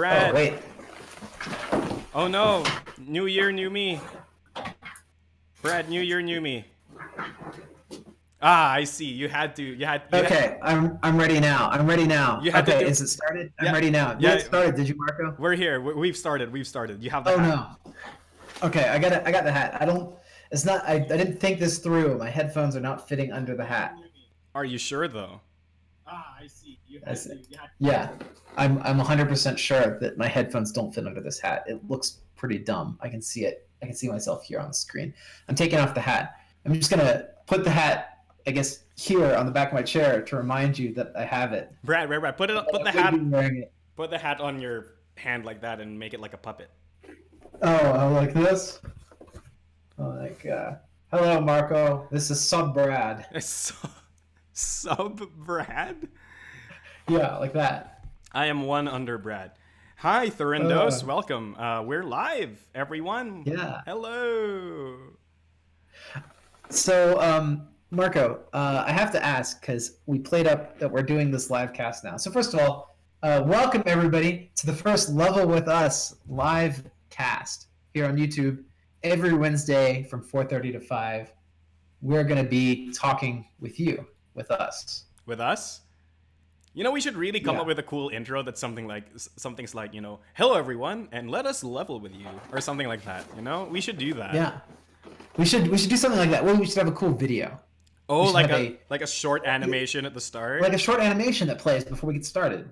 Brad. Oh, wait. Oh no. New year, new me. Brad, new year, new me. Ah, I see. Okay, I'm ready now. I'm ready now. You had to Okay, do. is it started? I'm Yeah, ready now. Yeah, yeah. it started. Did you, Marco? We're here. We've started. We've started. You have the Oh hat. no. Okay, I got it. I got the hat. I don't. It's not. I didn't think this through. My headphones are not fitting under the hat. Are you sure though? That's it. Yeah, I'm 100% sure that my headphones don't fit under this hat. It looks pretty dumb. I can see it. I can see myself here on the screen. I'm taking off the hat. I'm just gonna put the hat, I guess, here on the back of my chair to remind you that I have it. Brad, put it. Put the I hat. would be wearing it. Put the hat on your hand like that and make it like a puppet. Oh, like this? Oh my god. Hello, Marco. This is Sub Brad. Sub Brad. Yeah, like that. I am one under Brad. Hi, Thurindos. Welcome. We're live, everyone. Yeah. Hello. So, Marco, I have to ask because we played up that we're doing this live cast now. So first of all, welcome everybody to the first Level with Us live cast here on YouTube every Wednesday from 4:30 to 5. We're going to be talking with you, with us. With us? You know, we should really come up with a cool intro that's something like, hello everyone, and let us level with you, or something like that. You know, we should do that. Yeah, we should do something like that. Well, we should have a cool video. Oh, like a short animation at the start, like a short animation that plays before we get started.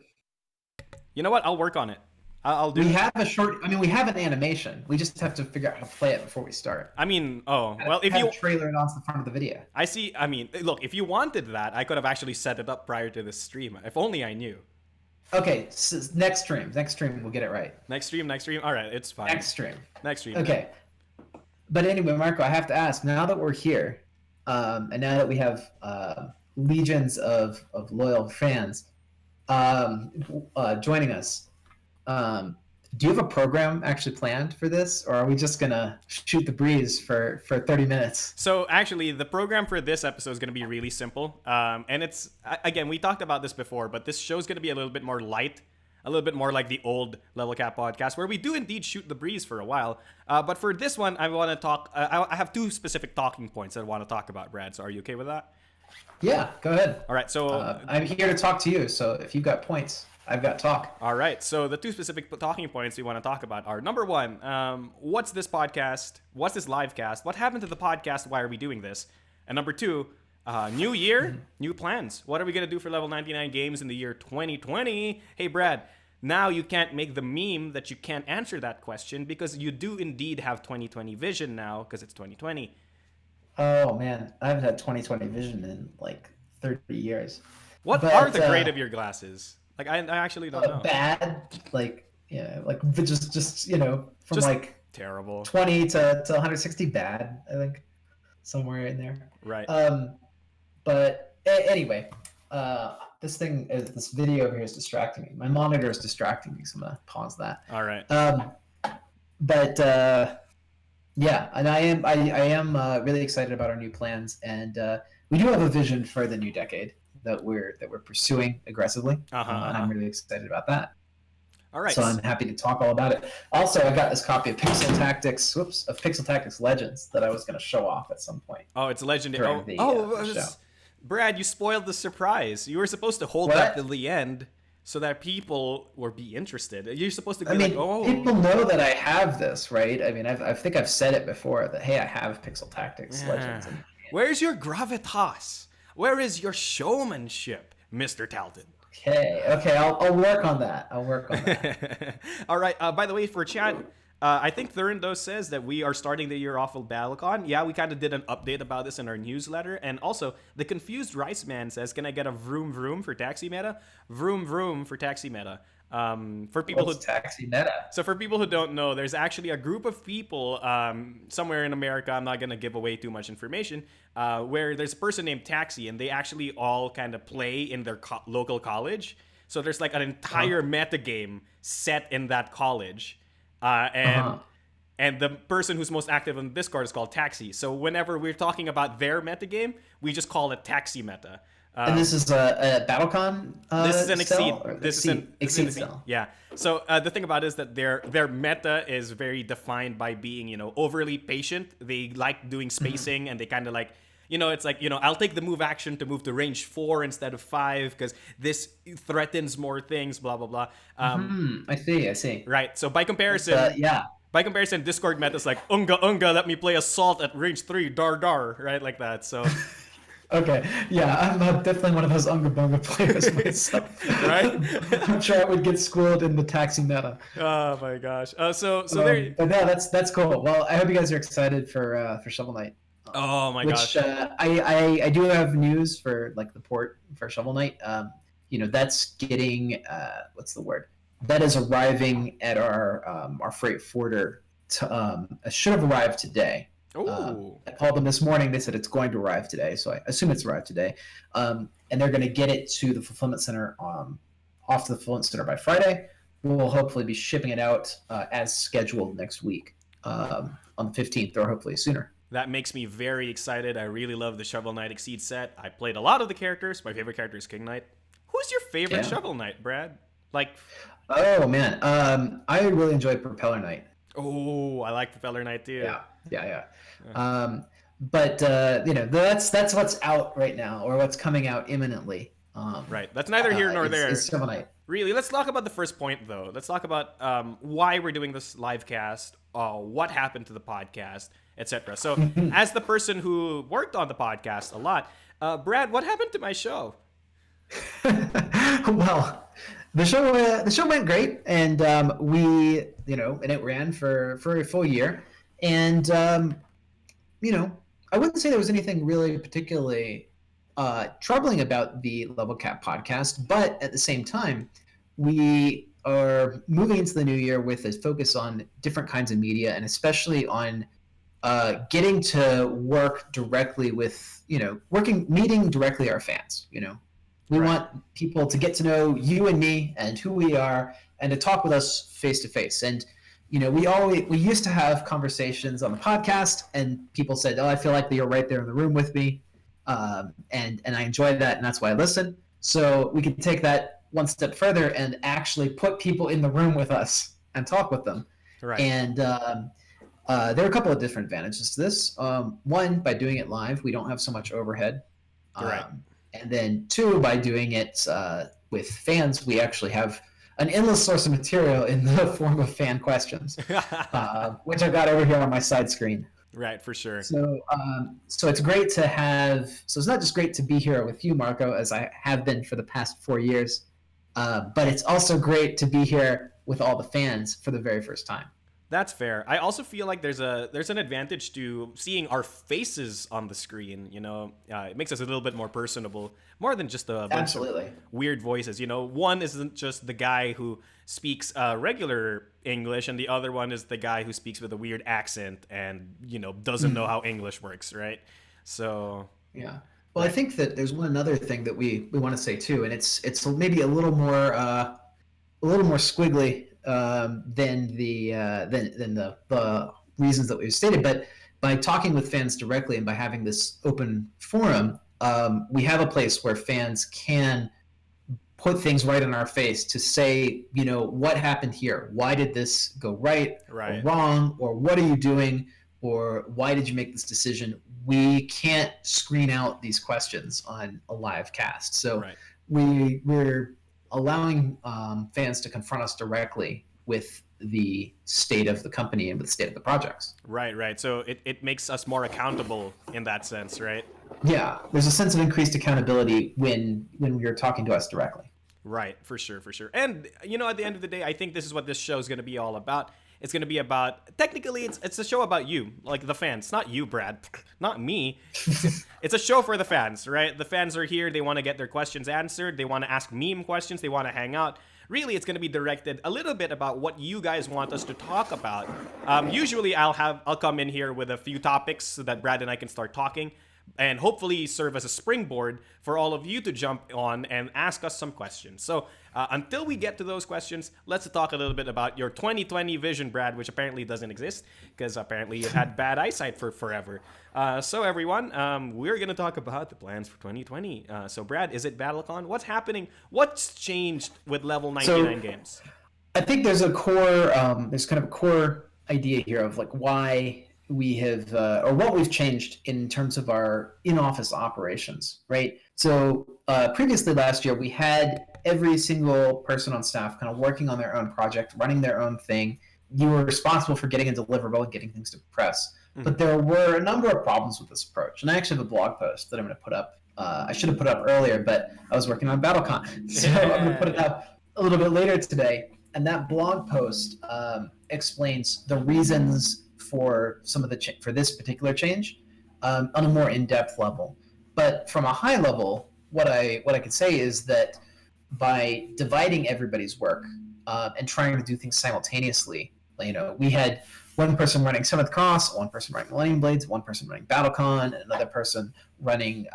You know what? I'll work on it. I'll do. We have a short. I mean, we have an animation. We just have to figure out how to play it before we start. I mean, if you trailer it onto the front of the video. I see. I mean, look, if you wanted that, I could have actually set it up prior to this stream. If only I knew. Okay, so next stream we'll get it right. Next stream. All right, it's fine. Next stream. Okay. But anyway, Marco, I have to ask. Now that we're here, and now that we have legions of loyal fans joining us. Do you have a program actually planned for this, or are we just gonna shoot the breeze for 30 minutes? So actually, the program for this episode is gonna be really simple, and it's again, we talked about this before, but this show is gonna be a little bit more light, a little bit more like the old Level Cap podcast, where we do indeed shoot the breeze for a while. But for this one, I want to talk. I have two specific talking points that I want to talk about, Brad. So are you okay with that? Yeah, go ahead. All right. So I'm here to talk to you. So if you've got points, I've got talk. All right. So the two specific talking points we want to talk about are, number one, what's this podcast? What's this live cast? What happened to the podcast? Why are we doing this? And number two, new year, new plans. What are we going to do for Level 99 games in the year 2020? Hey, Brad, now you can't make the meme that you can't answer that question because you do indeed have 2020 vision now because it's 2020. Oh, man. I haven't had 2020 vision in like 30 years. What are the grade of your glasses? Like, I actually don't know. Bad, like, yeah, like just from just like terrible 20 to 160 bad, I think, somewhere in there. Right. But anyway, this video over here is distracting me. My monitor is distracting me, so I'm gonna pause that. All right. But yeah, and I am really excited about our new plans, and we do have a vision for the new decade that we're pursuing aggressively, and I'm really excited about that. All right. So I'm happy to talk all about it. Also, I got this copy of Pixel Tactics Legends that I was going to show off at some point. Oh, it's legendary. Brad, you spoiled the surprise. You were supposed to hold that till the end so that people would be interested. You're supposed to be people know that I have this, right? I mean, I think I've said it before that, hey, I have Pixel Tactics Legends. Where's your gravitas? Where is your showmanship, Mr. Talton? Okay, I'll work on that. All right, by the way, for chat, I think Thurindos says that we are starting the year off with BattleCon. Yeah, we kind of did an update about this in our newsletter. And also, the Confused Rice Man says, can I get a vroom vroom for Taxi Meta? Vroom vroom for Taxi Meta. For people Taxi Meta? So for people who don't know, there's actually a group of people somewhere in America, I'm not going to give away too much information, where there's a person named Taxi, and they actually all kind of play in their local college. So there's like an entire metagame set in that college. And the person who's most active on Discord is called Taxi. So whenever we're talking about their metagame, we just call it Taxi Meta. And this is a BattleCon This is an cell? Exceed. Or This is Exceed, an Exceed Exceed. cell. Yeah. So the thing about it is that their meta is very defined by being overly patient. They like doing spacing, and they kind of like it's like I'll take the move action to move to range 4 instead of 5 because this threatens more things. Blah blah blah. I see. I see. Right. So by comparison. Yeah. By comparison, Discord meta is like unga unga. Let me play assault at range 3, dar dar, right, like that. So, Okay. Yeah, I'm definitely one of those Unga Bunga players myself. right? I'm sure I would get schooled in the taxi meta. Oh my gosh. So there. But yeah, that's cool. Well, I hope you guys are excited for Shovel Knight. Oh my Which gosh. I do have news for like the port for Shovel Knight. That's getting what's the word? That is arriving at our freight forwarder. It should have arrived today. Oh. I called them this morning. They said it's going to arrive today, so I assume it's arrived today. And they're going to get it to the fulfillment center, off to the fulfillment center by Friday. We'll hopefully be shipping it out as scheduled next week, on the 15th, or hopefully sooner. That makes me very excited. I really love the Shovel Knight Exceed set. I played a lot of the characters. My favorite character is King Knight. Who's your favorite Shovel Knight, Brad? Like. Oh man, I really enjoyed Propeller Knight. Oh, I like Propeller Knight too. Yeah. But that's what's out right now, or what's coming out imminently. Right. That's neither here nor there. It's Shovel Knight. Really, let's talk about the first point, though. Let's talk about why we're doing this live cast, what happened to the podcast, etc. So, as the person who worked on the podcast a lot, Brad, what happened to my show? Well, the show went great, and and it ran for a full year, and I wouldn't say there was anything really particularly troubling about the Level Cap podcast, but at the same time, we are moving into the new year with a focus on different kinds of media, and especially on getting to work directly with meeting directly our fans. We want people to get to know you and me and who we are, and to talk with us face to face. And we used to have conversations on the podcast, and people said, "Oh, I feel like you're right there in the room with me," and I enjoy that, and that's why I listen. So we can take that one step further and actually put people in the room with us and talk with them. Right. And there are a couple of different advantages to this. One, by doing it live, we don't have so much overhead. Right. And then two, by doing it with fans, we actually have an endless source of material in the form of fan questions, which I've got over here on my side screen. Right, for sure. So it's great to have. So it's not just great to be here with you, Marco, as I have been for the past 4 years, but it's also great to be here with all the fans for the very first time. That's fair. I also feel like there's an advantage to seeing our faces on the screen. It makes us a little bit more personable, more than just a bunch of weird voices. One isn't just the guy who speaks regular English, and the other one is the guy who speaks with a weird accent and doesn't know how English works, right? So yeah. Well, I think that there's one other thing that we want to say too, and it's maybe a little more squiggly than the reasons that we've stated. But by talking with fans directly and by having this open forum, we have a place where fans can put things right in our face to say, what happened here? Why did this go right or wrong? Or what are you doing? Or why did you make this decision? We can't screen out these questions on a live cast. So we're allowing fans to confront us directly with the state of the company and with the state of the projects. Right. So it makes us more accountable in that sense, right? Yeah, there's a sense of increased accountability when you're talking to us directly. Right, for sure. And, at the end of the day, I think this is what this show is going to be all about. It's going to be about, technically, it's a show about you, like the fans. Not you, Brad. Not me. It's a show for the fans, right? The fans are here. They want to get their questions answered. They want to ask meme questions. They want to hang out. Really, it's going to be directed a little bit about what you guys want us to talk about. Usually, I'll come in here with a few topics so that Brad and I can start talking. and hopefully serve as a springboard for all of you to jump on and ask us some questions. So until we get to those questions, let's talk a little bit about your 2020 vision, Brad, which apparently doesn't exist because apparently you've had bad eyesight for forever. So everyone, we're going to talk about the plans for 2020. So Brad, is it BattleCon? What's happening? What's changed with level 99 games? I think there's a core, there's kind of a core idea here of like why we have, or what we've changed in terms of our in-office operations, right? So previously last year, we had every single person on staff kind of working on their own project, running their own thing. You were responsible for getting a deliverable and getting things to press. But there were a number of problems with this approach. And I actually have a blog post that I'm going to put up. I should have put up earlier, but I was working on BattleCon. So I'm going to put it up a little bit later today. And that blog post explains the reasons for some of the for this particular change on a more in-depth level. But from a high level, what I could say is that by dividing everybody's work and trying to do things simultaneously, we had one person running Seventh Cross, one person running Millennium Blades, one person running BattleCon, and another person running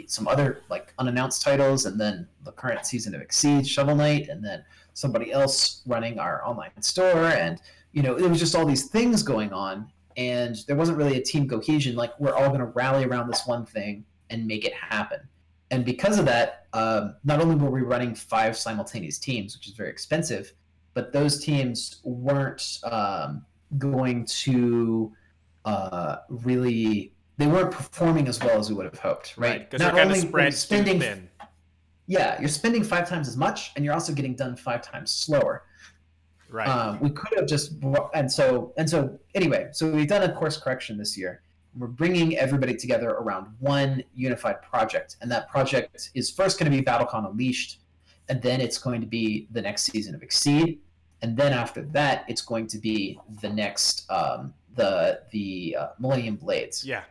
some other like unannounced titles, and then the current season of Exceed, Shovel Knight, and then somebody else running our online store, and it was just all these things going on, and there wasn't really a team cohesion. Like we're all going to rally around this one thing and make it happen. And because of that, not only were we running 5 simultaneous teams, which is very expensive, but those teams weren't going to they weren't performing as well as we would have hoped, right? Because they're kind of spread too thin. Yeah, you're spending 5 times as much, and you're also getting done 5 times slower. Right. We could have just so anyway. So we've done a course correction this year. We're bringing everybody together around one unified project, and that project is first going to be BattleCon Unleashed, and then it's going to be the next season of Exceed, and then after that, it's going to be the next the Millennium Blades. Yeah.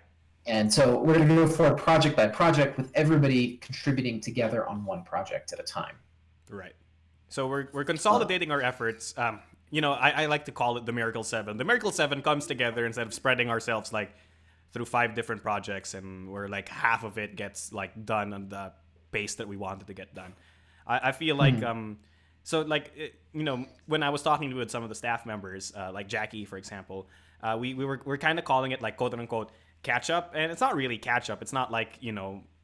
And so we're going to go forward project by project with everybody contributing together on one project at a time. Right. So we're consolidating our efforts. I like to call it the Miracle 7. The Miracle 7 comes together instead of spreading ourselves like through 5 different projects, and where like half of it gets like done on the pace that we wanted to get done. I feel like when I was talking with some of the staff members, like Jackie, for example, we're kind of calling it like quote unquote catch up, and it's not really catch up. It's not like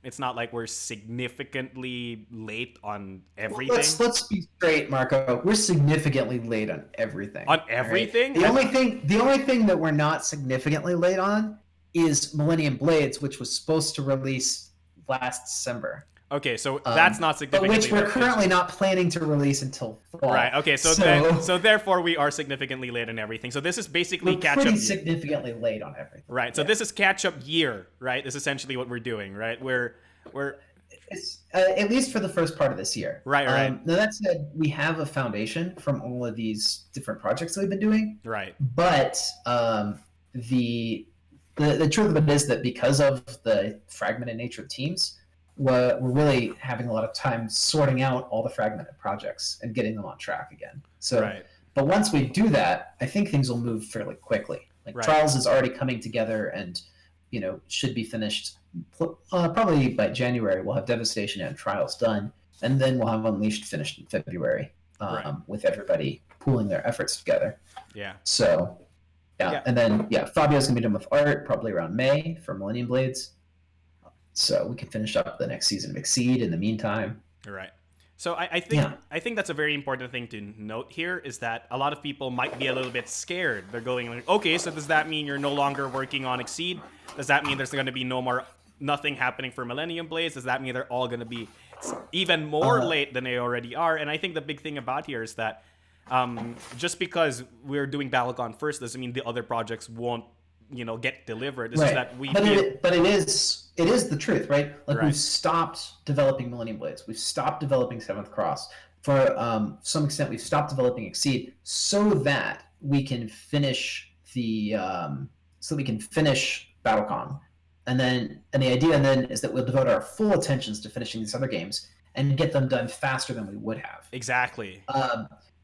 it's not like we're significantly late on everything. Let's be straight, Marco. We're significantly late on everything. On everything? Right? The only thing that we're not significantly late on is Millennium Blades, which was supposed to release last December. Okay, so that's not significantly, but which we're currently not planning to release until fall. Right. Okay. So therefore we are significantly late on everything. So this is basically catch up. Pretty significantly late on everything. Right. So this is catch up year. Right. Is essentially what we're doing. Right. We're it's, at least for the first part of this year. Right. Now that said, we have a foundation from all of these different projects that we've been doing. Right. But the truth of it is that because of the fragmented nature of teams, we're really having a lot of time sorting out all the fragmented projects and getting them on track again. So, right. But once we do that, I think things will move fairly quickly. Like right. Trials is already coming together and, should be finished probably by January. We'll have Devastation and Trials done, and then we'll have Unleashed finished in February with everybody pooling their efforts together. Yeah. So, yeah. And then, Fabio's going to be done with art probably around May for Millennium Blades. So we can finish up the next season of Exceed in the meantime. Right. So I think that's a very important thing to note here is that a lot of people might be a little bit scared. They're going like, okay, so does that mean you're no longer working on Exceed? Does that mean there's going to be nothing happening for Millennium Blades? Does that mean they're all going to be even more late than they already are? And I think the big thing about here is that just because we're doing BattleCon first doesn't mean the other projects won't get delivered. It's just that it is the truth, right? Like right. We've stopped developing Millennium Blades. We've stopped developing Seventh Cross. For some extent, we've stopped developing Exceed so that we can finish BattleCon. And the idea then is that we'll devote our full attentions to finishing these other games and get them done faster than we would have. Exactly.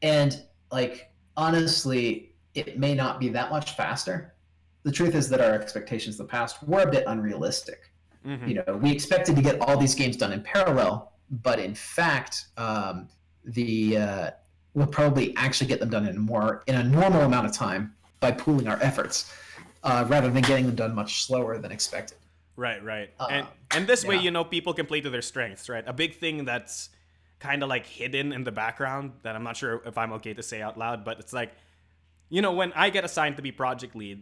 And like honestly, it may not be that much faster. the truth is that our expectations in the past were a bit unrealistic. Mm-hmm. We expected to get all these games done in parallel, but in fact, we'll probably actually get them done in a normal amount of time by pooling our efforts, rather than getting them done much slower than expected. Right. And this way, Yeah. people can play to their strengths, right? A big thing that's kind of like hidden in the background that I'm not sure if I'm okay to say out loud, but it's like, when I get assigned to be project lead,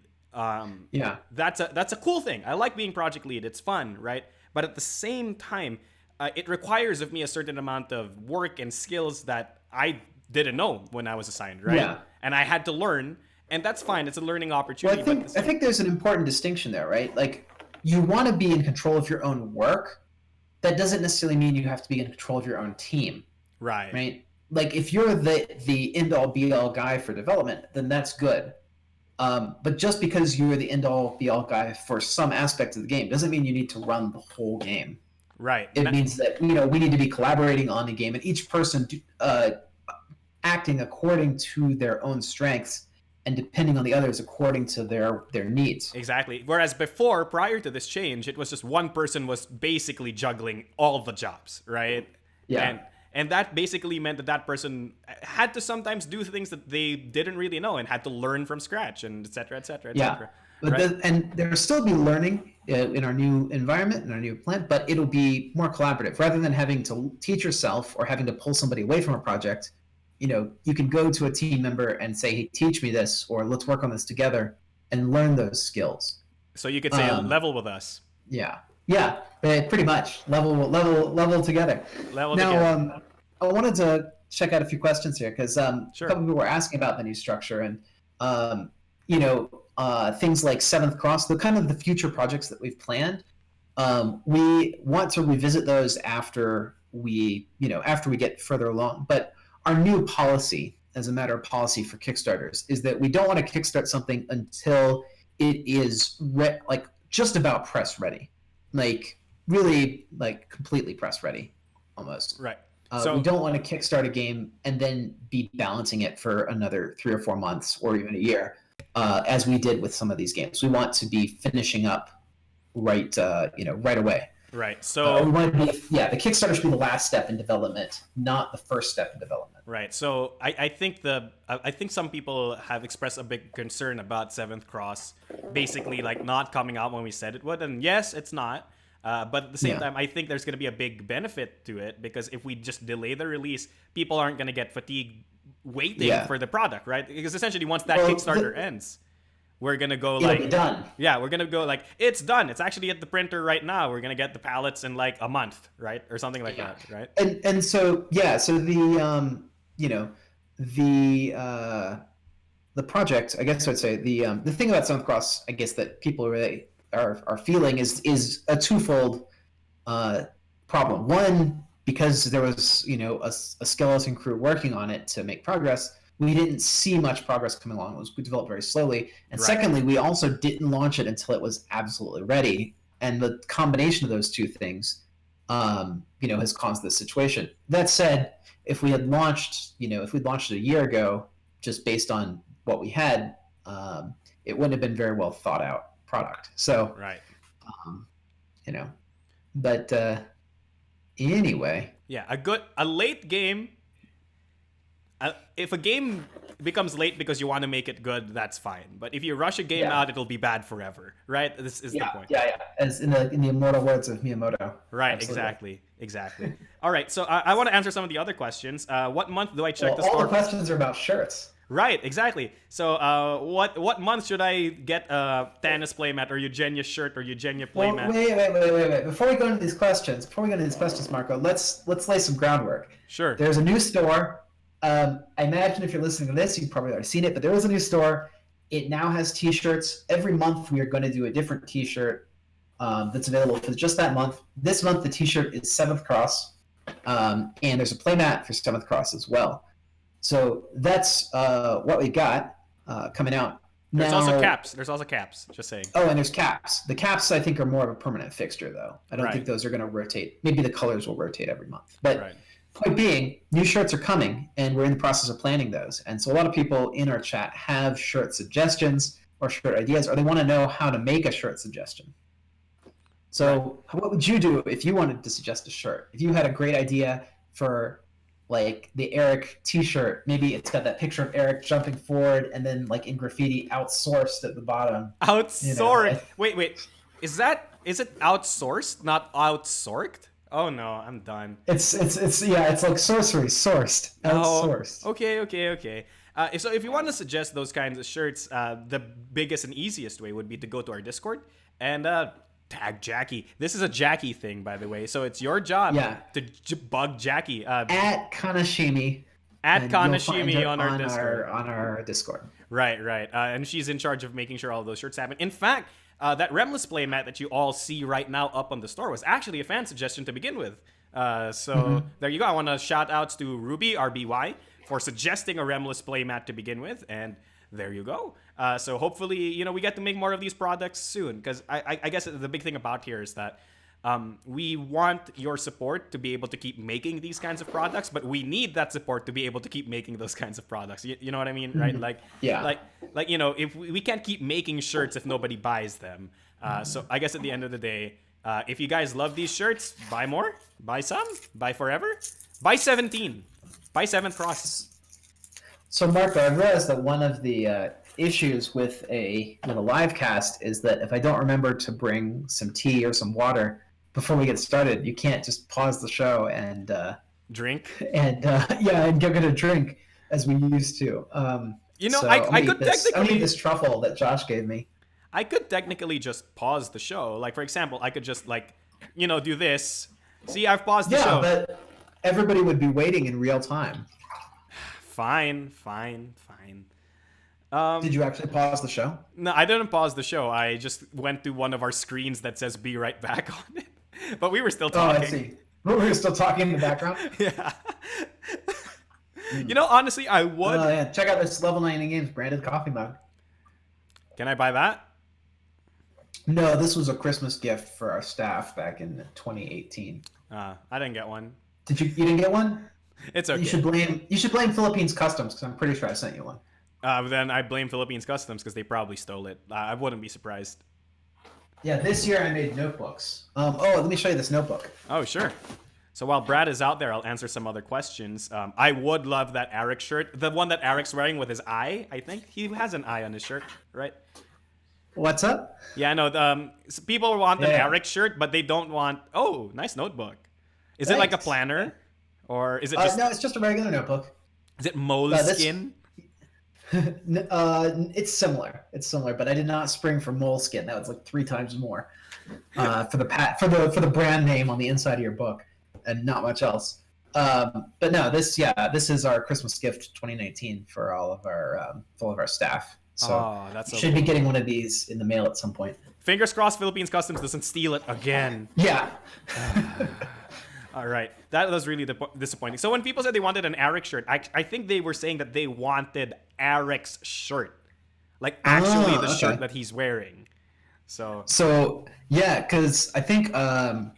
Yeah. that's a cool thing. I like being project lead. It's fun, right? But at the same time, it requires of me a certain amount of work and skills that I didn't know when I was assigned, right? Yeah. And I had to learn, and that's fine. It's a learning Well, opportunity. I think there's an important distinction there, right? Like, you want to be in control of your own work. That doesn't necessarily mean you have to be in control of your own team, Right. right? Like, if you're the end all be all guy for development, then that's good. But just because you're the end all be all guy for some aspect of the game doesn't mean you need to run the whole game. Right. It means that we need to be collaborating on the game, and each person acting according to their own strengths and depending on the others according to their needs. Exactly. Whereas before, prior to this change, it was just one person was basically juggling all the jobs, right? Yeah. And that basically meant that person had to sometimes do things that they didn't really know and had to learn from scratch, and et cetera, et cetera, et Yeah. cetera. But Right? and there'll still be learning in our new environment, in our new plant, but it'll be more collaborative. Rather than having to teach yourself or having to pull somebody away from a project, you can go to a team member and say, "Hey, teach me this," or "Let's work on this together," and learn those skills. So you could say level with us. Yeah, pretty much level together. Level Now, together. I wanted to check out a few questions here because Sure. a couple people were asking about the new structure and things like Seventh Cross, the future projects that we've planned. We want to revisit those after we get further along. But our new policy, as a matter of policy for Kickstarters, is that we don't want to kickstart something until it is just about press ready, really completely press ready, almost. Right. We don't want to kickstart a game and then be balancing it for another 3 or 4 months or even a year, as we did with some of these games. We want to be finishing up right away. Right. So we want to be, the Kickstarter should be the last step in development, not the first step in development. Right. So I think some people have expressed a big concern about Seventh Cross, basically like not coming out when we said it would, and yes, it's not. But at the same time, I think there's going to be a big benefit to it, because if we just delay the release, people aren't going to get fatigued waiting for the product, right? Because essentially, once that Kickstarter ends, we're going to go it'll be done. Yeah, we're going to go it's done. It's actually at the printer right now. We're going to get the pallets in like a month, right? Or something like that, right? And so the the project, I guess I'd say the thing about Seventh Cross, I guess that people really are feeling is a twofold problem. One, because there was a skeleton crew working on it to make progress, we didn't see much progress coming along. We developed very slowly. And secondly, we also didn't launch it until it was absolutely ready. And the combination of those two things, has caused this situation. That said, if we had launched, if we'd launched it a year ago, just based on what we had, it wouldn't have been very well thought out product. So, right. But anyway. Yeah, a late game. If a game becomes late because you want to make it good, that's fine. But if you rush a game out, it'll be bad forever, right? This is the point. Yeah. As in the immortal words of Miyamoto. Right. Absolutely. Exactly. All right. So I want to answer some of the other questions. What month do I check the store? All the questions are about shirts. Right. Exactly. So what month should I get a Thanos playmat or Eugenia shirt or Eugenia playmat? Wait. Before we go into these questions, Marco, let's lay some groundwork. Sure. There's a new store. I imagine if you're listening to this, you've probably already seen it, but there is a new store. It now has T-shirts. Every month we are going to do a different T-shirt that's available for just that month. This month the T-shirt is Seventh Cross, and there's a playmat for Seventh Cross as well. So that's what we got coming out. There's also caps. Just saying. Oh, and there's caps. The caps I think are more of a permanent fixture, though. I don't think those are going to rotate. Maybe the colors will rotate every month, but. Point being, new shirts are coming, and we're in the process of planning those. And so a lot of people in our chat have shirt suggestions. or shirt ideas, or they want to know how to make a shirt suggestion. So what would you do if you wanted to suggest a shirt? If you had a great idea for like the Eric t-shirt, maybe it's got that picture of Eric jumping forward and then like in graffiti outsourced at the bottom. Outsourced. Wait. Is it outsourced, not outsorked? Oh no, I'm done. It's like sorcery sourced, outsourced. Oh, okay. So if you want to suggest those kinds of shirts, the biggest and easiest way would be to go to our Discord and tag Jackie. This is a Jackie thing, by the way. So it's your job to bug Jackie. At Kanashimi. At Kanashimi on our Discord. On our Discord. Right. And she's in charge of making sure all those shirts happen. In fact, that Remless playmat that you all see right now up on the store was actually a fan suggestion to begin with. There you go. I want to shout outs to Ruby, RBY, for suggesting a Remless playmat to begin with. And there you go. So hopefully, we get to make more of these products soon. Because I guess the big thing about here is that we want your support to be able to keep making these kinds of products, but we need that support to be able to keep making those kinds of products. You know what I mean, right? Like if we can't keep making shirts if nobody buys them. So I guess at the end of the day, if you guys love these shirts, buy more, buy some, buy forever, buy 17, buy 7th Cross. So Marco, I realized that one of the issues with a live cast is that if I don't remember to bring some tea or some water before we get started, you can't just pause the show and drink and go get a drink as we used to. I could technically. I need this truffle that Josh gave me. I could technically just pause the show. Like for example, I could just do this. See, I've paused the show. Yeah, but everybody would be waiting in real time. Fine. Did you actually pause the show? No, I didn't pause the show. I just went to one of our screens that says "Be right back" on it. But we were still talking. Oh, I see. We were still talking in the background? Yeah. Honestly, I would. Oh, yeah. Check out this Level 90 Games branded coffee mug. Can I buy that? No, this was a Christmas gift for our staff back in 2018. I didn't get one. You didn't get one? It's okay. You should blame Philippines Customs because I'm pretty sure I sent you one. Then I blame Philippines Customs because they probably stole it. I wouldn't be surprised. Yeah, this year I made notebooks. Let me show you this notebook. Oh, sure. So while Brad is out there, I'll answer some other questions. I would love that Eric shirt. The one that Eric's wearing with his eye, I think. He has an eye on his shirt, right? What's up? Yeah, no. People want an Eric shirt, but they don't want... Oh, nice notebook. Is it like a planner? Or is it just... No, it's just a regular notebook. Is it moleskin? It's similar. But I did not spring for moleskin. That was like 3 times more for the brand name on the inside of your book, and not much else. But no, this is our Christmas gift 2019 for all of our staff. So that's should be getting one of these in the mail at some point. Fingers crossed Philippines Customs doesn't steal it again. Yeah. All right. That was really disappointing. So when people said they wanted an Eric shirt, I think they were saying that they wanted Eric's shirt. Like actually the shirt that he's wearing. So yeah, because I think I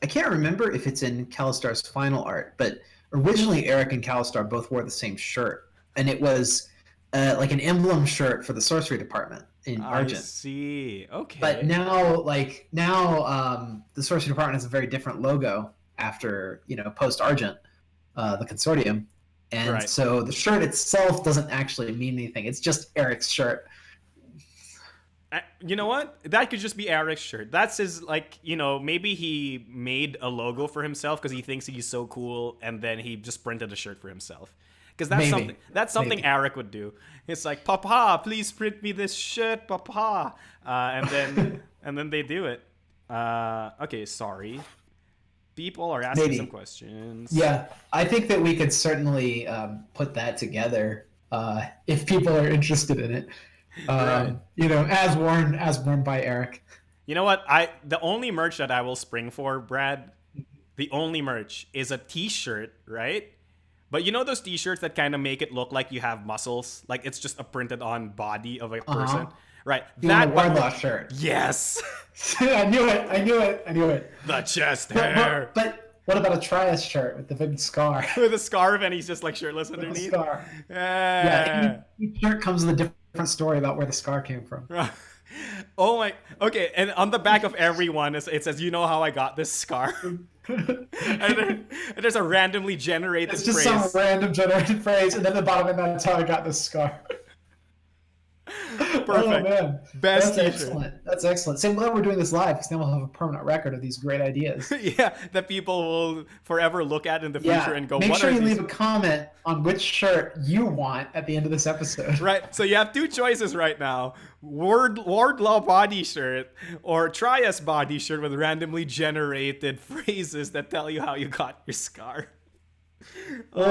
can't remember if it's in Calistar's final art, but originally Eric and Calistar both wore the same shirt, and it was like an emblem shirt for the sorcery department in Argent. I see. Okay. But now the sorcery department has a very different logo after post Argent, the consortium, and so the shirt itself doesn't actually mean anything. It's just Eric's shirt. You know what? That could just be Eric's shirt. That's his, maybe he made a logo for himself because he thinks he's so cool, and then he just printed a shirt for himself. Because that's something Eric would do. It's like, Papa, please print me this shirt, Papa. And then they do it. Okay, sorry. People are asking some questions. Yeah, I think that we could certainly put that together if people are interested in it. As worn by Eric. You know what? The only merch that I will spring for, Brad, the only merch is a t-shirt, right? But you know those t-shirts that kind of make it look like you have muscles? Like it's just a printed on body of a person? Right. That Wardlaw shirt. Yes. I knew it. The chest hair. But what about a Trias shirt with the big scar? With a scarf and he's just like shirtless underneath? With a scar. Yeah, each shirt comes with a different different story about where the scar came from. Oh my. Okay, and on the back of every one it says, "You know how I got this scar." And there's a randomly generated It's just phrase. some random generated phrase, and then the bottom, and that's how I got this scar. Perfect. Oh man, Best that's t-shirt. excellent. That's excellent. Same glad we're doing this live because then we'll have a permanent record of these great ideas. Yeah, that people will forever look at in the future Yeah, and go, make "What sure are you these?" leave a comment on which shirt you want at the end of this episode. Right. So you have two choices right now: Wardlaw body shirt or Trias body shirt with randomly generated phrases that tell you how you got your scar. Or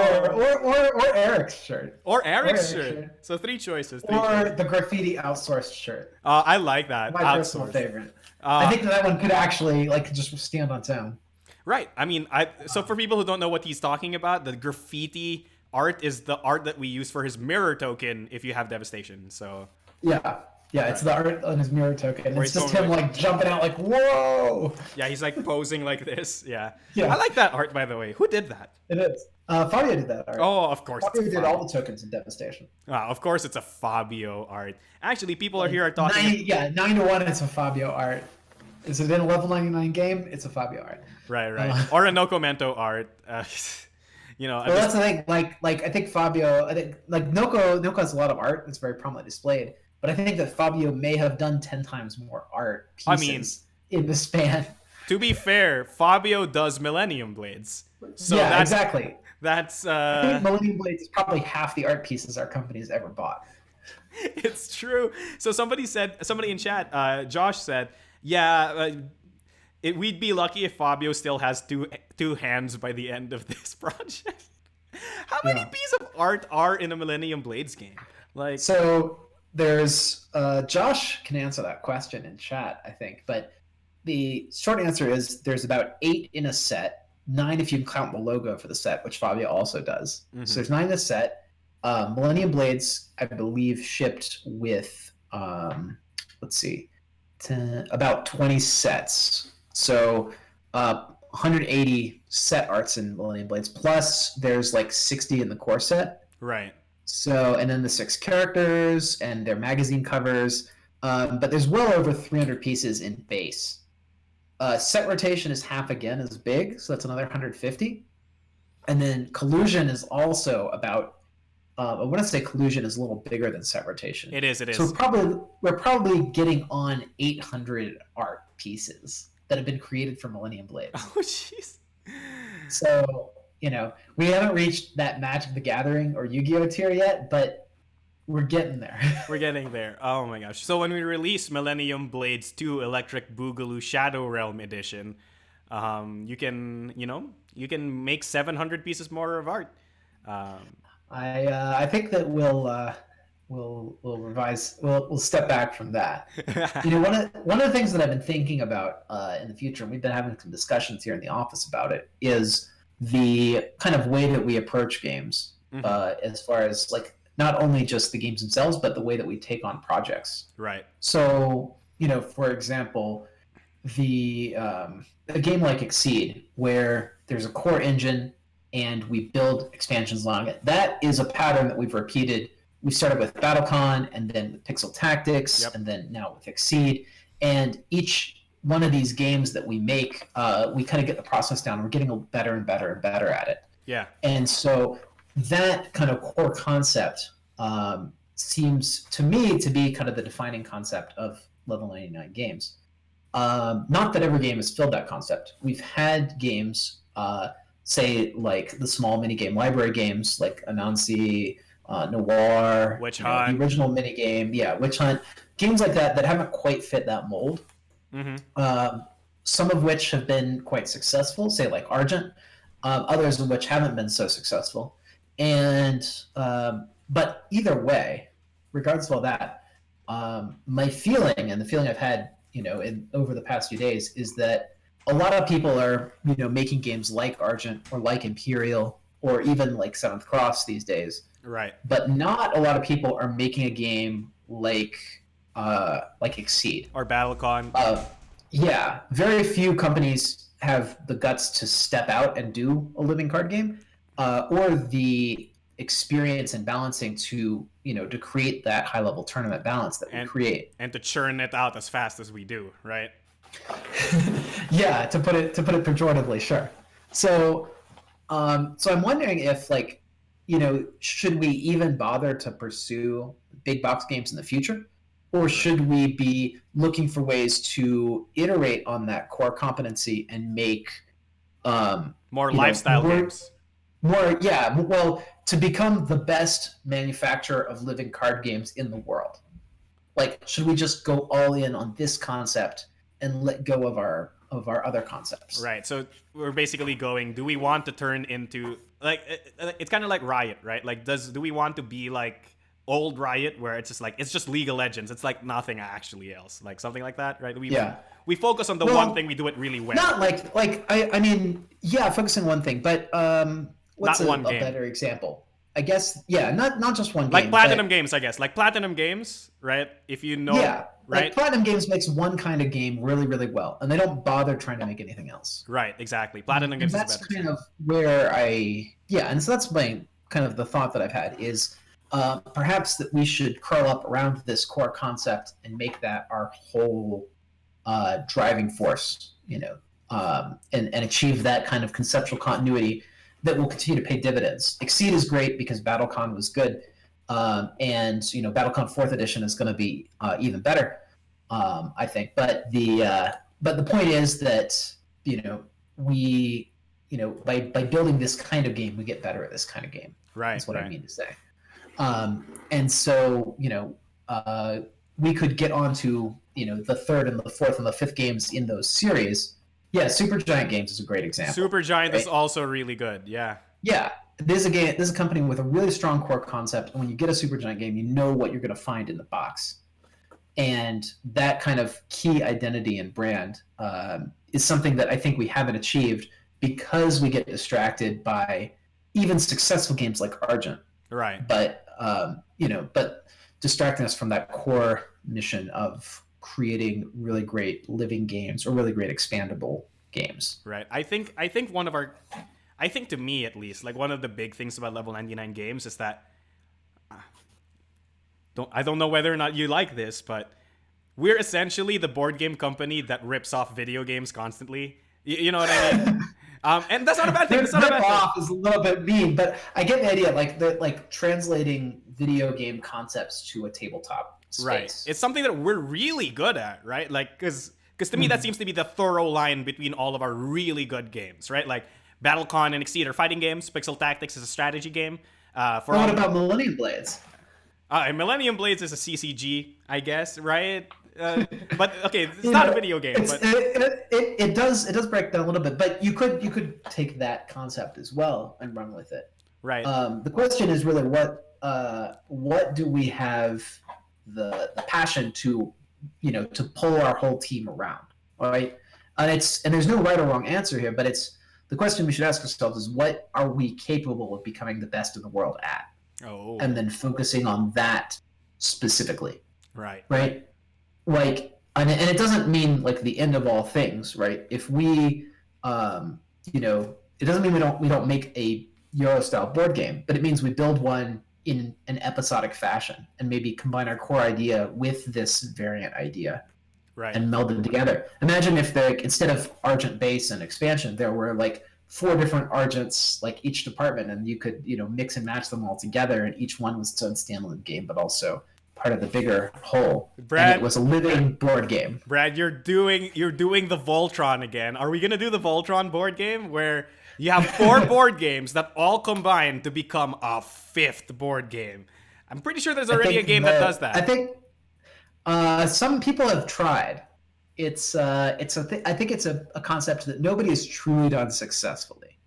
Eric's shirt. Or Eric's shirt. So three choices. Or the graffiti outsourced shirt. I like that. My personal favorite. I think that one could actually just stand on its own. Right. I mean, so for people who don't know what he's talking about, the graffiti art is the art that we use for his mirror token if you have devastation. So yeah, it's the art on his mirror token. Where It's he's just going him like- like jumping out like whoa. yeah, he's like posing like this. Yeah. Yeah. I like that art, by the way. Who did that? It is. Fabio did that art. Oh, of course. Fabio it's did Fabio. all the tokens in devastation. Of course, it's a Fabio art. Actually, people are here talking. 9 to 1. It's a Fabio art. Is it in a level 99 game? It's a Fabio art. Right. Or a Nokomento art. Well, that's the thing. Like I think Fabio. I think like Noko has a lot of art that's very prominently displayed. But I think that Fabio may have done 10 times more art pieces in the span. To be fair, Fabio does Millennium Blades. So yeah, that's, exactly. That's I think Millennium Blades is probably half the art pieces our company's ever bought. It's true. So somebody in chat, Josh said, yeah, we'd be lucky if Fabio still has two hands by the end of this project. How many pieces of art are in a Millennium Blades game? Like, so there's Josh can answer that question in chat, I think, but the short answer is there's about 8 in a set, 9 if you count the logo for the set, which Fabio also does. Mm-hmm. So there's 9 in a set. Millennium Blades, I believe, shipped with about 20 sets. So 180 set arts in Millennium Blades, plus there's like 60 in the core set. Right. So, and then the 6 characters and their magazine covers. But there's well over 300 pieces in base. Set rotation is half again as big, so that's another 150. And then collusion is also about. I want to say collusion is a little bigger than set rotation. It is. So we're probably getting on 800 art pieces that have been created for Millennium Blades. Oh, jeez. So, we haven't reached that Magic the Gathering or Yu-Gi-Oh tier yet, but we're getting there. We're getting there. Oh my gosh. So when we release Millennium Blades 2 Electric Boogaloo Shadow Realm Edition, you can make 700 pieces more of art. I think that we'll revise. We'll step back from that. One of the things that I've been thinking about in the future, and we've been having some discussions here in the office about it, is the kind of way that we approach games, as far as like not only just the games themselves, but the way that we take on projects. Right. So, for example, a game like Exceed, where there's a core engine and we build expansions along it. That is a pattern that we've repeated. We started with BattleCon, and then with Pixel Tactics, and then now with Exceed. And each one of these games that we make, we kind of get the process down. We're getting better and better and better at it. Yeah. And so that kind of core concept seems to me to be kind of the defining concept of Level 99 games. Not that every game has filled that concept. We've had games, say like the small minigame library games like Anansi, Noir, Witch Hunt, the original minigame, Witch Hunt, games like that haven't quite fit that mold. Mm-hmm. Some of which have been quite successful, say like Argent, others of which haven't been so successful. And but either way, regardless of all that, my feeling and the feeling I've had, over the past few days is that a lot of people are, making games like Argent or like Imperial or even like Seventh Cross these days. Right. But not a lot of people are making a game like Exceed or BattleCon. Very few companies have the guts to step out and do a living card game, or the experience and balancing to to create that high level tournament balance that we and create. and to churn it out as fast as we do, right? Yeah, to put it pejoratively, sure. So so I'm wondering if should we even bother to pursue big box games in the future, or should we be looking for ways to iterate on that core competency and make More lifestyle more games. yeah, well, to become the best manufacturer of living card games in the world? Like, should we just go all in on this concept and let go of our other concepts? Right. So we're basically going, do we want to turn into like it's kind of like Riot, right? Like do we want to be like old Riot where it's just like it's just League of Legends. It's like nothing actually else. Like something like that, right? Yeah. We focus on the Well, one thing, we do it really well. Not I mean, yeah, focus on one thing, but what's Not one a game. better example? I guess, yeah, not just one Like game. Platinum but, Games, I guess. Like Platinum Games, right? If you know, yeah, right? like Platinum Games makes one kind of game really, really well, and they don't bother trying to make anything else. Right, exactly. Platinum And Games is that's better. kind of where and so that's my kind of the thought that I've had is perhaps that we should curl up around this core concept and make that our whole driving force, and achieve that kind of conceptual continuity that will continue to pay dividends. Exceed is great because BattleCon was good, and BattleCon 4th edition is going to be even better, I think. But the point is that we by building this kind of game, we get better at this kind of game. Right. That's what right. I mean to say. And so we could get onto the third and the fourth and the fifth games in those series. Yeah, Supergiant Games is a great example. Supergiant right? is also really good. Yeah. Yeah, there's a company with a really strong core concept, and when you get a Supergiant game, you know what you're going to find in the box, and that kind of key identity and brand is something that I think we haven't achieved because we get distracted by even successful games like Argent. Right. But but distracting us from that core mission of creating really great living games or really great expandable games. Right. I think I think to me at least, like one of the big things about Level 99 games is that I don't know whether or not you like this, but we're essentially the board game company that rips off video games constantly. You know what I mean? And that's not a bad thing. That's not a bad off is a little bit mean, but I get the idea. Like translating video game concepts to a tabletop space. Right. It's something that we're really good at, right? Like, because to me that seems to be the thorough line between all of our really good games, right? Like BattleCon and Exceed are fighting games. Pixel Tactics is a strategy game. What about Millennium Blades? Millennium Blades is a CCG, I guess, right? But okay, it's not a video game. But it does break down a little bit, but you could take that concept as well and run with it. Right. The question is really what do we have the passion to to pull our whole team around, all right? And there's no right or wrong answer here, but it's the question we should ask ourselves is what are we capable of becoming the best in the world at? Oh. And then focusing on that specifically. Right. Right? Like, and it doesn't mean like the end of all things, right? If we, it doesn't mean we don't make a Euro style board game, but it means we build one in an episodic fashion and maybe combine our core idea with this variant idea, right, and meld them together. Imagine if instead of Argent base and expansion, there were like 4 different Argents, like each department, and you could mix and match them all together, and each one was its own standalone game, but also part of the bigger whole. Brad, and it was a living board game. Brad, you're doing the Voltron again. Are we gonna do the Voltron board game where you have 4 board games that all combine to become a 5th board game? I'm pretty sure there's already a game that does that. I think some people have tried. I think it's a concept that nobody has truly done successfully,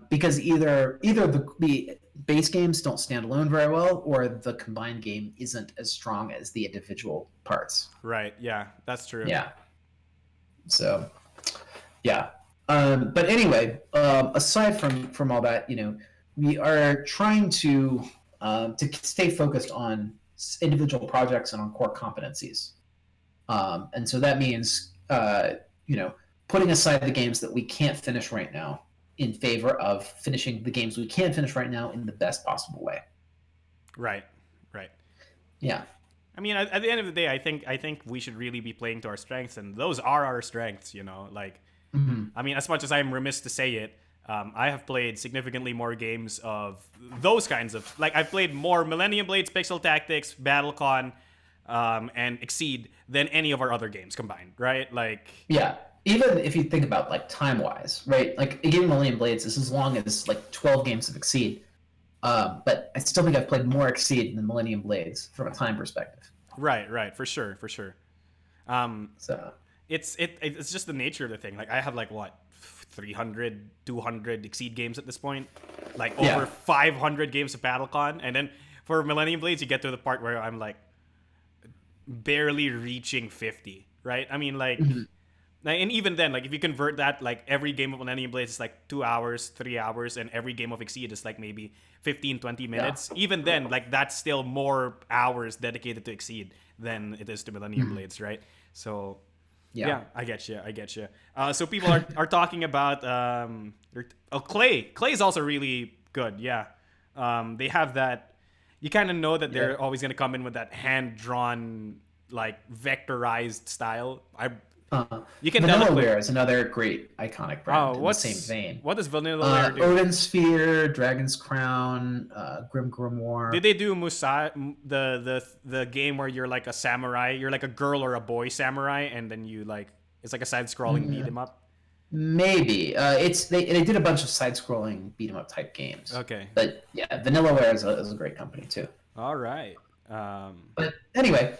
because either the base games don't stand alone very well, or the combined game isn't as strong as the individual parts. Right. Yeah, that's true. Yeah. So, yeah. But anyway, aside from all that, we are trying to stay focused on individual projects and on core competencies. And so that means, putting aside the games that we can't finish right now, in favor of finishing the games we can finish right now in the best possible way. Right. Right. Yeah. I mean, at the end of the day, I think we should really be playing to our strengths, and those are our strengths. Like, I mean, as much as I'm remiss to say it, I have played significantly more games of those kinds of, like, I've played more Millennium Blades, Pixel Tactics, BattleCon, and Exceed than any of our other games combined, right? Like, yeah. Even if you think about like time wise, right? Like a game of Millennium Blades is as long as like 12 games of Exceed. But I still think I've played more Exceed than Millennium Blades from a time perspective. right, for sure. So It's just the nature of the thing. Like, I have like what, 300, 200 Exceed games at this point, like over 500 games of BattleCon, and then for Millennium Blades, you get to the part where I'm like barely reaching 50, right? I mean, like. And even then, like, if you convert that, like, every game of Millennium Blades is like 2 hours, 3 hours, and every game of Exceed is like maybe 15, 20 minutes. Yeah. Even then, like, that's still more hours dedicated to Exceed than it is to Millennium Blades, right? So, yeah, I get you. So people are talking about Clay. Clay is also really good, yeah. They have that, you kind of know that they're always going to come in with that hand-drawn, like, vectorized style. You can Vanillaware is another great iconic brand in the same vein. What does Vanillaware do? Odin Sphere, Dragon's Crown, Grim Grimoire. Did they do the game where you're like a samurai, you're like a girl or a boy samurai, and then you like it's like a side-scrolling beat 'em up? Maybe they did a bunch of side-scrolling beat 'em up type games. Okay, but yeah, Vanillaware is a great company too. All right. But anyway.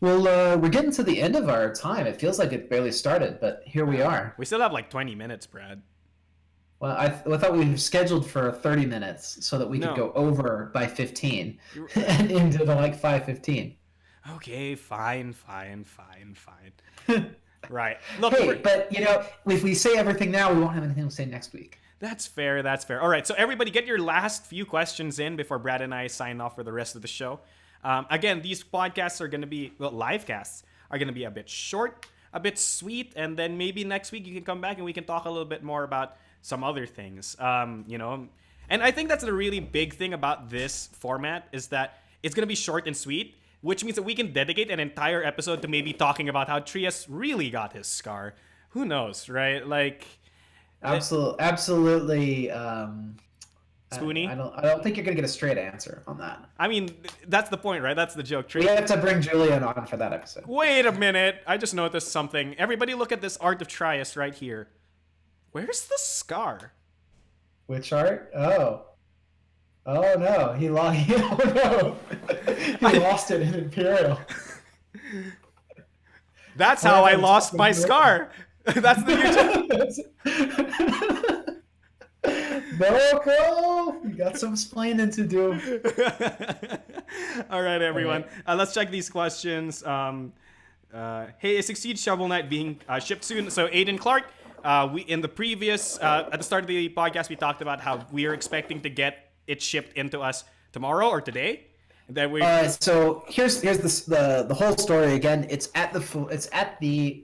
Well, we're getting to the end of our time. It feels like it barely started, but here we are. We still have like 20 minutes, Brad. Well, I thought we were scheduled for 30 minutes so that we could go over by 15 and into the like 5:15. Okay, fine. Right. Look, hey, but if we say everything now, we won't have anything to say next week. That's fair. All right, so everybody get your last few questions in before Brad and I sign off for the rest of the show. Again, these podcasts are going to be, live casts are going to be a bit short, a bit sweet, and then maybe next week you can come back and we can talk a little bit more about some other things, And I think that's the really big thing about this format is that it's going to be short and sweet, which means that we can dedicate an entire episode to maybe talking about how Trias really got his scar. Who knows, right? Like, absolutely. Spoony? I don't think you're gonna get a straight answer on that. I mean, that's the point, right? That's the joke. We have to bring Julian on for that episode. Wait a minute. I just noticed something. Everybody look at this art of Trias right here. Where's the scar? Which art? Oh no. He lost it in Imperial. That's how I lost my scar. That's the YouTube. No, you got some explaining to do. All right, everyone. Let's check these questions. Hey, is Exceed Shovel Knight being shipped soon? So, Aiden Clark, we in the previous at the start of the podcast, we talked about how we are expecting to get it shipped into us tomorrow or today. That we. So here's the whole story again. It's at the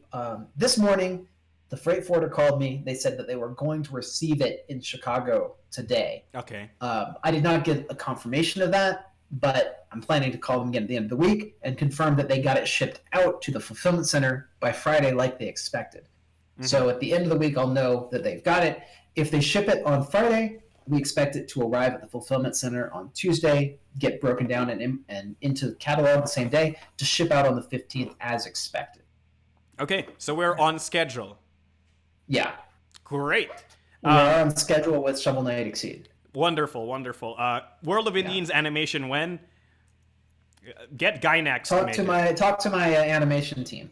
this morning. The freight forwarder called me. They said that they were going to receive it in Chicago today. Okay. I did not get a confirmation of that, but I'm planning to call them again at the end of the week and confirm that they got it shipped out to the fulfillment center by Friday like they expected. Mm-hmm. So at the end of the week, I'll know that they've got it. If they ship it on Friday, we expect it to arrive at the fulfillment center on Tuesday, get broken down and into the catalog the same day, to ship out on the 15th as expected. Okay, so we're on schedule. Yeah. Great. We're on schedule with Shovel Knight Exceed. Wonderful. World of Indians animation when? Get Gynax. Talk to my animation team.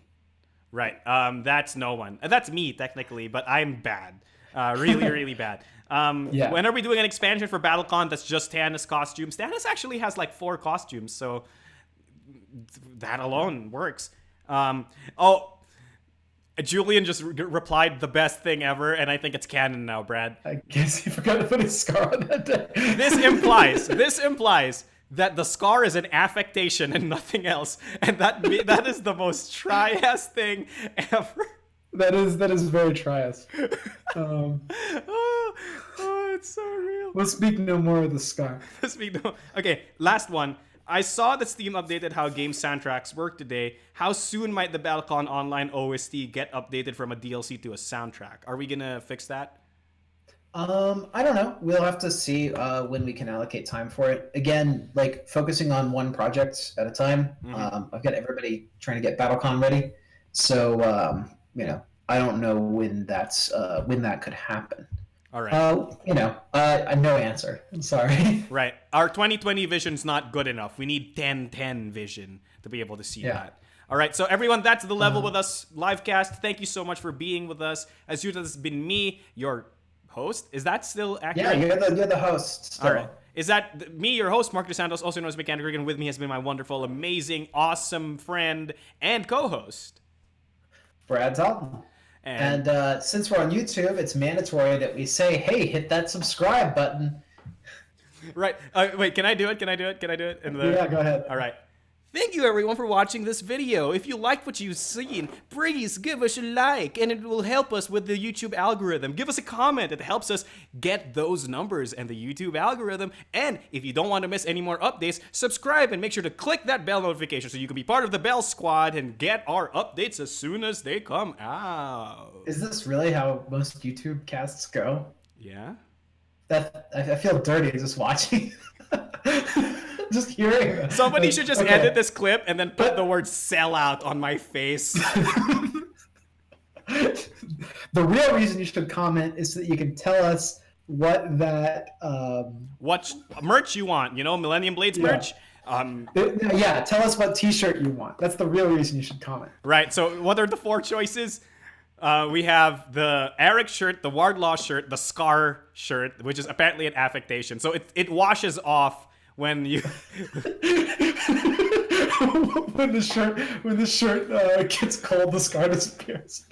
Right. That's no one. That's me technically, but I'm bad. Really bad. When are we doing an expansion for BattleCon that's just Tannis costumes? Tannis actually has like 4 costumes, so that alone works. Julian just replied the best thing ever, and I think it's canon now, Brad. I guess he forgot to put his scar on that day. This implies that the scar is an affectation and nothing else, and that is the most try-ass thing ever. That is very Trias. It's so real. We'll speak no more of the scar. Okay, last one. I saw that Steam updated how game soundtracks work today. How soon might the Balcon Online OST get updated from a DLC to a soundtrack? Are we gonna fix that? I don't know. We'll have to see when we can allocate time for it. Again, like focusing on one project at a time. I've got everybody trying to get BattleCon ready, so I don't know when that could happen. All right. No answer. I'm sorry. Right. Our 2020 vision's not good enough. We need 1010 vision to be able to see that. All right, so everyone, that's the Level With Us livecast. Thank you so much for being with us. As usual, this has been me, your host. Is that still accurate? Yeah, you're the host. Still. All right. Is that me, your host, Mark DeSantos, also known as Mechanic Rig, and with me has been my wonderful, amazing, awesome friend and co-host, Brad Dalton. And since we're on YouTube, it's mandatory that we say, hey, hit that subscribe button. Right. Wait, can I do it? Yeah, go ahead. All right. Thank you, everyone, for watching this video. If you liked what you've seen, please give us a like, and it will help us with the YouTube algorithm. Give us a comment. It helps us get those numbers and the YouTube algorithm. And if you don't want to miss any more updates, subscribe and make sure to click that bell notification so you can be part of the Bell Squad and get our updates as soon as they come out. Is this really how most YouTube casts go? Yeah. I feel dirty just watching. Just hearing. Somebody should just edit this clip and then put the word sellout on my face. The real reason you should comment is so that you can tell us what that what merch you want, Millennium Blades merch. Tell us what t-shirt you want. That's the real reason you should comment. Right. So what are the 4 choices? We have the Eric shirt, the Wardlaw shirt, the Scar shirt, which is apparently an affectation. So it washes off when you when the shirt gets cold, the scar disappears.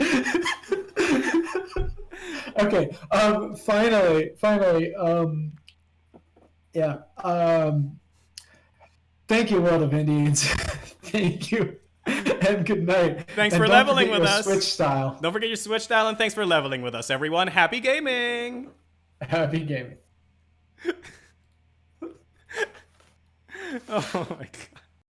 Okay. Finally. Thank you, World of Indians. Thank you. And good night. Thanks for leveling with us. Switch style. Don't forget your Switch style, and thanks for leveling with us, everyone. Happy gaming. Happy gaming. Oh my god.